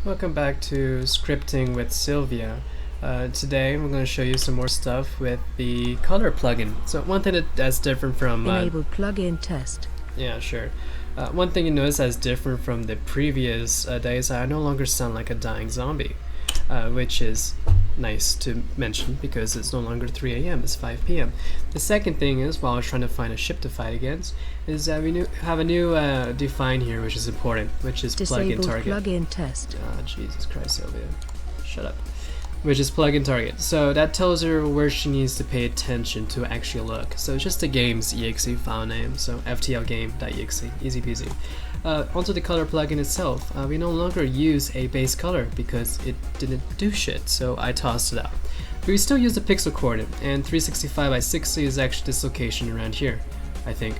Welcome back to Scripting with Sylvia. Today we're going to show you some more stuff with the color plugin. So one thing that's different from enable plugin test. Yeah, sure. One thing you notice that's different from the previous days, I no longer sound like a dying zombie, which is nice to mention because it's no longer 3 a.m. it's 5 p.m. The second thing is, while I was trying to find a ship to fight against, is that we have a new define here, which is important, which is plugin target. Plugin test. Oh, Jesus Christ, Sylvia, shut up. Which is plugin target. So that tells her where she needs to pay attention to actually look. So it's just the game's exe file name. So ftlgame.exe, easy peasy. Onto the color plugin itself, we no longer use a base color because it didn't do shit, so I tossed it out. But we still use the pixel coordinate, and 365 by 60 is actually this location around here, I think.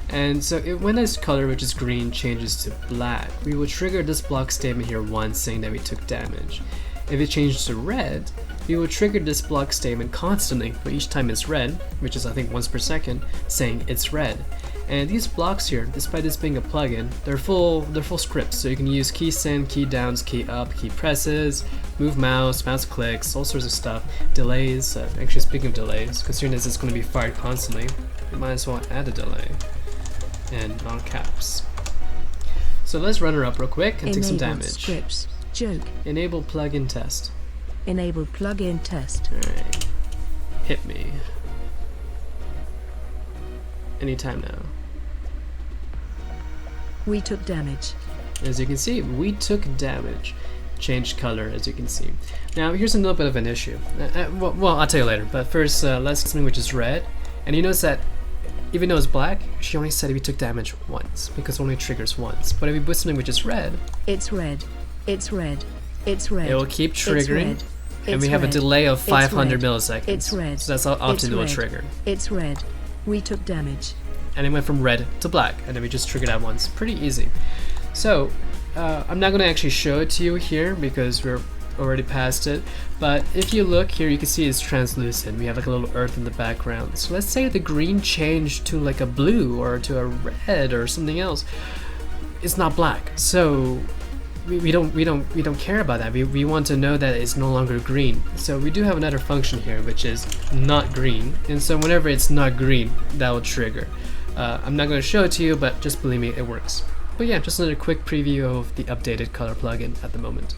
And so when this color, which is green, changes to black, we will trigger this block statement here once, saying that we took damage. If it changes to red, we will trigger this block statement constantly, but each time it's red, which is I think once per second, saying it's red. And these blocks here, despite this being a plugin, they're full scripts, so you can use key send, key downs, key up, key presses, move mouse, mouse clicks, all sorts of stuff, delays. Actually, speaking of delays, considering this is going to be fired constantly, you might as well add a delay, and all caps. So let's run her up real quick and take some damage. Scripts. Joke. Enable plugin test. Enable plugin test. Alright. Hit me. Anytime now. We took damage. As you can see, we took damage. Changed color, as you can see. Now, here's a little bit of an issue. Well, I'll tell you later. But first, let's do something which is red. And you notice that even though it's black, she only said we took damage once, because it only triggers once. But if we put something which is red, it's red. It's red. It's red. It will keep triggering, and we it's have red. a delay of 500 it's milliseconds. It's red. So that's how often it will trigger. It's red. We took damage. And it went from red to black, and then we just triggered that once. Pretty easy. So, I'm not going to actually show it to you here because we're already past it, but if you look here, you can see it's translucent. We have like a little earth in the background. So let's say the green changed to like a blue or to a red or something else. It's not black, so we don't care about that. We want to know that it's no longer green. So we do have another function here, which is not green, and so whenever it's not green, that will trigger. I'm not going to show it to you, but just believe me, it works. But yeah, just another quick preview of the updated color plugin at the moment.